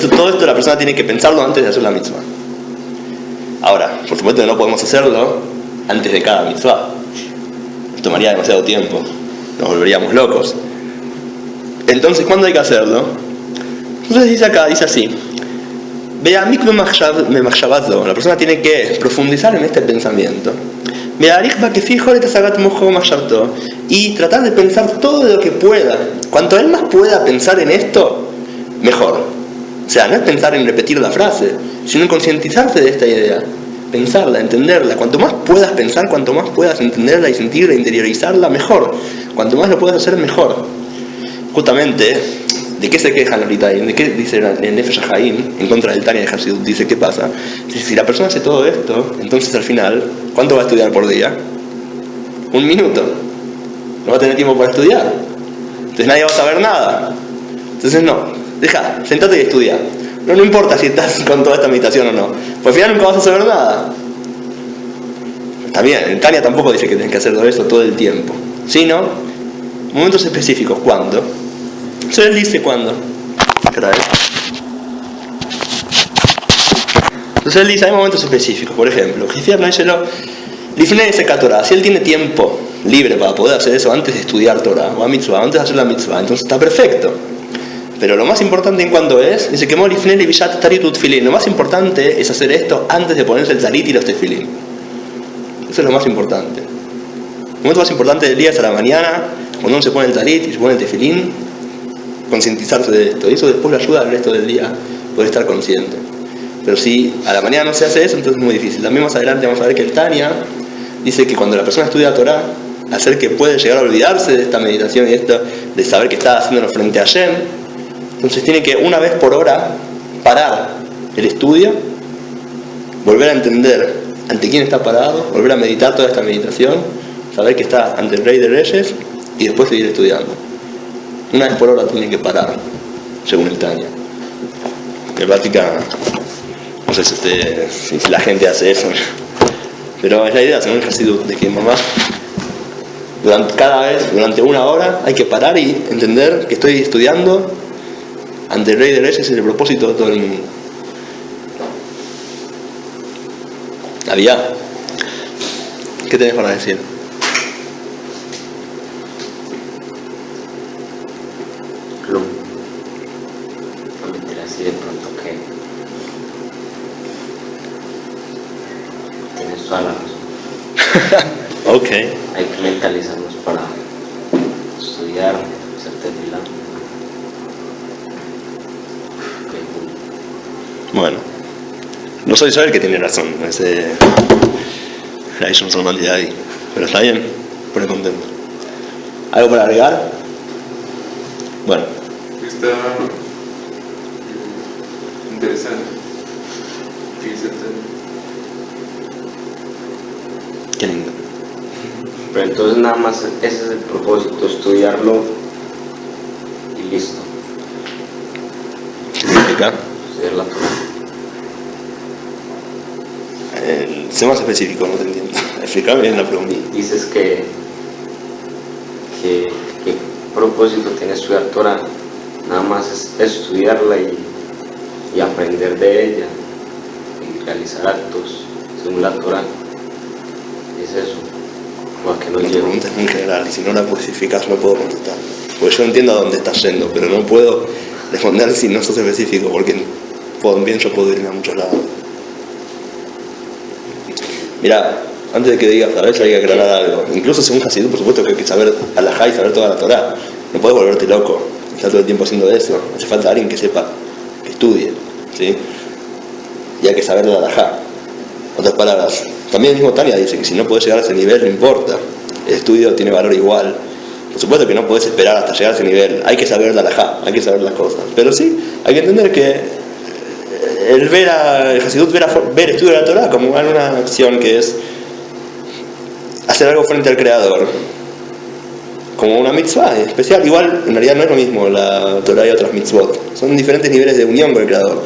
Todo esto la persona tiene que pensarlo antes de hacer la mitzvah. Ahora, por supuesto que no podemos hacerlo antes de cada mitzvah. Nos tomaría demasiado tiempo, nos volveríamos locos. Entonces, ¿cuándo hay que hacerlo? Entonces dice acá, dice así: Ve'amik memachshavado, la persona tiene que profundizar en este pensamiento. Y tratar de pensar todo lo que pueda. Cuanto él más pueda pensar en esto, mejor. O sea, no es pensar en repetir la frase, sino en concientizarse de esta idea. Pensarla, entenderla. Cuanto más puedas pensar, cuanto más puedas entenderla y sentirla, interiorizarla, mejor. Cuanto más lo puedas hacer, mejor. Justamente, ¿de qué se quejan ahorita? ¿De qué dice el Nefesh HaChaim en contra del Tanya de Hasidut? Dice, ¿qué pasa? Si la persona hace todo esto, entonces al final, ¿cuánto va a estudiar por día? 1 minuto. No va a tener tiempo para estudiar. Entonces nadie va a saber nada. Entonces no, sentate y estudia. No importa si estás con toda esta meditación o no. Pues al final nunca vas a saber nada. Está bien, el Tanya tampoco dice que tienes que hacer todo eso todo el tiempo. Sino, momentos específicos. ¿Cuándo? Entonces él dice cuándo. Entonces él dice, hay momentos específicos. Por ejemplo, si él tiene tiempo libre para poder hacer eso antes de estudiar Torah o a mitzvah, antes de hacer la mitzvah, entonces está perfecto. Pero lo más importante en cuanto es, dice que lo más importante es hacer esto antes de ponerse el talit y los tefilín. Eso es lo más importante. El momento más importante del día es a la mañana, cuando uno se pone el talit y se pone el tefilín, concientizarse de esto. Y eso después le ayuda al resto del día poder estar consciente. Pero si a la mañana no se hace eso, entonces es muy difícil. También más adelante vamos a ver que el Tanya dice que cuando la persona estudia Torah, hacer que puede llegar a olvidarse de esta meditación y esto, de saber que está haciéndolo frente a Hashem, entonces tiene que una vez por hora parar el estudio, volver a entender ante quién está parado, volver a meditar toda esta meditación, saber que está ante el Rey de Reyes y después seguir estudiando. Una vez por hora tiene que parar, según el Tanya. En práctica, no sé si la gente hace eso, pero es la idea, según el Hasidut, de que mamá, durante 1 hora, hay que parar y entender que estoy estudiando ante el Rey de Reyes es el propósito de todo el mundo. Avia, ¿qué tenés para decir? Club. No me enteré así de pronto que tienes toda la razón. Ok. Hay que mentalizarnos para estudiar, hacer tefilá. Bueno, no soy yo el que tiene razón, ahí yo no soy mal de ahí, pero está bien, pone contento. ¿Algo para agregar? Bueno. Está interesante. Qué lindo. Pero entonces nada más ese es el propósito, estudiarlo y listo. ¿Qué significa? Estudiar la Torah. Sé más específico, no te entiendo. Explícame bien la pregunta. Dices que ¿qué propósito tiene estudiar Torah? Nada más es estudiarla y aprender de ella y realizar actos según la Torah. Es eso. ¿O a qué nos La lleva? pregunta es muy general y si no la especificas no puedo contestar. Porque yo entiendo a dónde estás yendo, pero no puedo responder si no sos específico, porque bien yo puedo irme a muchos lados. Mira, antes de que digas, a ver, hay que aclarar algo. Incluso según Hasidut, por supuesto que hay que saber alajá y saber toda la Torah. No puedes volverte loco, estar todo el tiempo haciendo eso. Hace falta alguien que sepa, que estudie, ¿sí? Y hay que saber la alajá. En otras palabras, también el mismo Tanya dice que si no puedes llegar a ese nivel, no importa. El estudio tiene valor igual. Por supuesto que no puedes esperar hasta llegar a ese nivel. Hay que saber la alajá, hay que saber las cosas. Pero sí, hay que entender que el Hasidut ver estudio de la Torah como una acción que es hacer algo frente al Creador, como una mitzvah especial. Igual, en realidad no es lo mismo la Torah y otras mitzvot. Son diferentes niveles de unión con el Creador.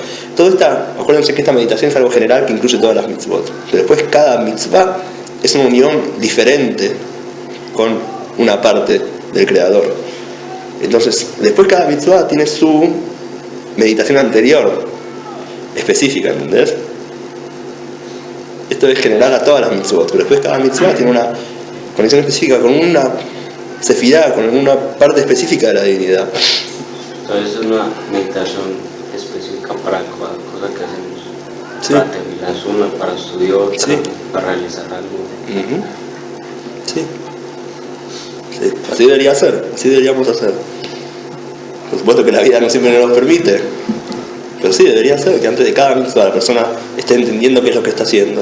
Acuérdense que esta meditación es algo general que incluye todas las mitzvot. Pero después cada mitzvah es una unión diferente con una parte del Creador. Entonces, después cada mitzvah tiene su meditación anterior, específica, ¿entendés? Esto es general a todas las mitzvot, pero después cada mitzvah tiene una conexión específica con una sefirá, con una parte específica de la divinidad. Entonces es una meditación específica para cada cosa que hacen Sí. Para terminar una, para estudiar otra, Sí. para realizar algo. Ujú. Sí. Sí. Así debería ser, así deberíamos hacer. Por supuesto que la vida no siempre nos lo permite, pero sí debería ser que antes de cada mitzvah la persona esté entendiendo qué es lo que está haciendo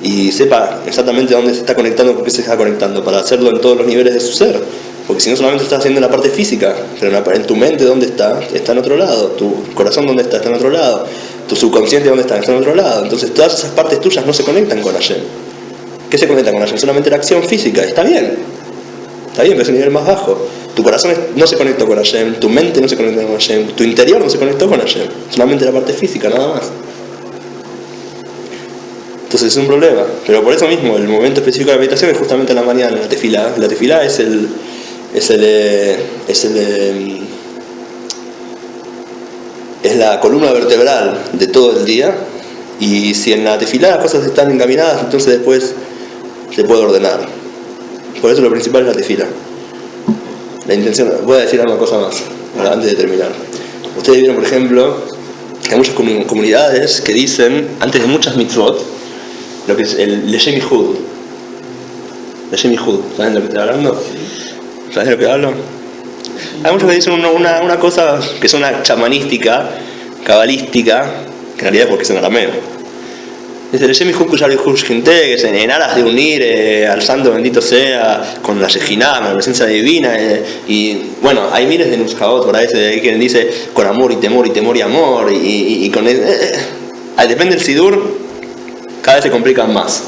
y sepa exactamente dónde se está conectando, por qué se está conectando, para hacerlo en todos los niveles de su ser. Porque si no solamente estás haciendo en la parte física, pero en tu mente ¿dónde está? Está en otro lado. Tu corazón ¿dónde está? Está en otro lado. Tu subconsciente ¿dónde está? Está en otro lado. Entonces todas esas partes tuyas no se conectan con Hashem. ¿Qué se conecta con Hashem? Solamente la acción física. Está bien, pero es un nivel más bajo. Tu corazón no se conectó con Hashem, tu mente no se conectó con Hashem, tu interior no se conectó con Hashem. Solamente la parte física, nada más. Entonces es un problema. Pero por eso mismo, el momento específico de la meditación es justamente en la mañana, la tefilá. La tefilá es la columna vertebral de todo el día, y si en la tefilá las cosas están encaminadas, entonces después se puede ordenar. Por eso lo principal es la tefilá. La intención. Voy a decir una cosa más antes de terminar. Ustedes vieron, por ejemplo, que hay muchas comunidades que dicen, antes de muchas mitzvot, lo que es el Leshem Yihud. Leshem Yihud, ¿saben de lo que estoy hablando? ¿Sabes de lo que hablo? Hay muchos que dicen una cosa que es una chamanística, cabalística, que en realidad es porque es en arameo. Dice el Leshem Yihud Kushar Yihud Shkinte, que es en aras de unir al santo bendito sea con la Shejinah, con la presencia divina, y bueno, hay miles de Nushaot por ahí que dice con amor y temor y amor, y con depende del Sidur, cada vez se complican más.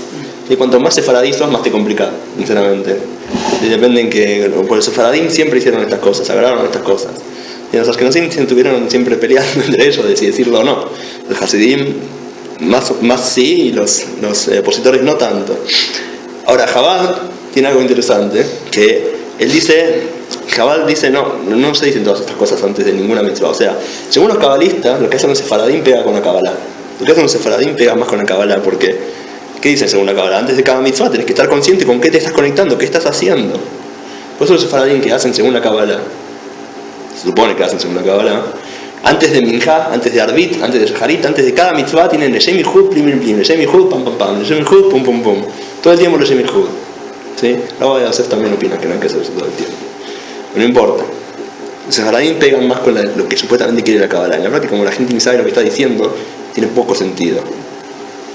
Y cuanto más sefaradí sos, más te complica, sinceramente. Y depende en que, por el sefaradín siempre hicieron estas cosas, agarraron estas cosas. Y los ashkenazim estuvieron siempre peleando entre ellos de si decirlo o no. Los hasidim más sí, y los opositores no tanto. Ahora, Chabad tiene algo interesante, que él dice, Chabad dice, no se dicen todas estas cosas antes de ninguna mitzvah. O sea, según los cabalistas, lo que hacen los sefaradín pega con la Kabbalah. Lo que hacen los sefaradín pega más con la Kabbalah, porque ¿qué dicen según la Kabbalah? Antes de cada mitzvah tenés que estar consciente con qué te estás conectando, qué estás haciendo. Por eso los sefaradín que hacen según la Kabbalah, se supone que hacen según la Kabbalah, antes de Minjá, antes de Arbit, antes de Shaharit, antes de cada mitzvah tienen Leshem Yihud, plim plim plim, Leshem Yihud, pam pam pam, Leshem Yihud, pum pum pum. Todo el tiempo Leshem Yihud. ¿Sí? Luego Yosef también opina que no hay que hacer eso todo el tiempo. No importa. Los sefaradín pegan más con lo que supuestamente quiere la Kabbalah. La verdad que como la gente ni sabe lo que está diciendo, tiene poco sentido.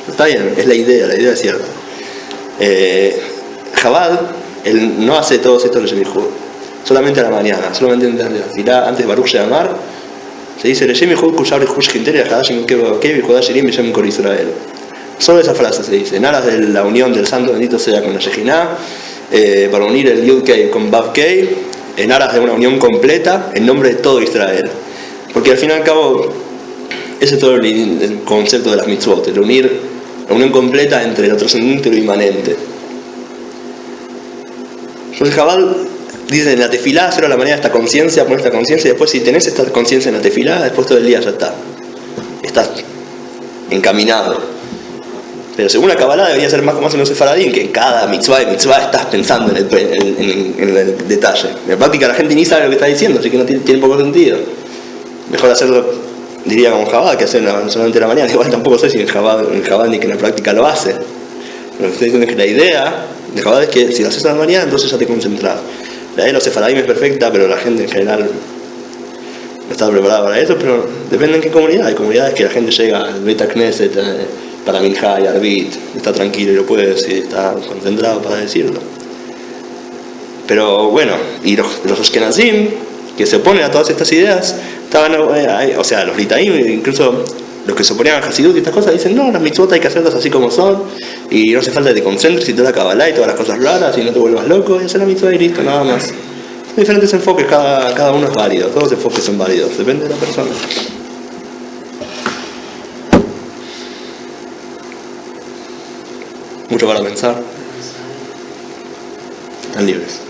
Está bien, es la idea es cierta. Chabad, él no hace todos estos Leshem Yihud, solamente a la mañana, solamente antes de Baruch She'amar, se dice Leshem Yihud Kushar Yihud Shkinteri Hadash Kev Yehudah Shirim Beshem Kol Israel. Solo esa frase se dice, en aras de la unión del santo bendito sea con la Shejinah, para unir el Yud Kei con Vav Kei, en aras de una unión completa, en nombre de todo Israel. Porque al fin y al cabo, ese es todo el concepto de las mitzvot, el unir la unión completa entre lo trascendente y lo inmanente. Entonces Chabad dice, en la tefilá, hacer a la manera esta conciencia, poner esta conciencia, y después si tenés esta conciencia en la tefilá, después todo el día ya estás encaminado. Pero según la Kabbalah debería ser más como hacen los sefaradín, que en cada mitzvah estás pensando en el detalle. En la práctica la gente ni sabe lo que está diciendo, así que no tiene poco sentido. Mejor hacerlo, diría con Chabad, que hacerlo solamente en la mañana. Igual tampoco sé si en Chabad ni que en la práctica lo hace. Lo que estoy diciendo es que la idea de Chabad es que si lo haces a la mañana, entonces ya te concentras. La idea de los sefaradín es perfecta, pero la gente en general no está preparada para eso. Pero depende en qué comunidad. Hay comunidades que la gente llega al Beit HaKnesset para Minjá y Arbit, está tranquilo y lo puede decir, está concentrado para decirlo. Pero bueno, y los ashkenazim, que se oponen a todas estas ideas, estaban, o sea, los litaim, incluso los que se oponían a Hasidut y estas cosas, dicen, no, las mitzvot hay que hacerlas así como son, y no hace falta que te concentres y toda la Kabbalah y todas las cosas raras, y no te vuelvas loco, y hacer la mitzvah y listo, nada más. Son diferentes enfoques, cada uno es válido, todos los enfoques son válidos, depende de la persona. Mucho para pensar. Están libres.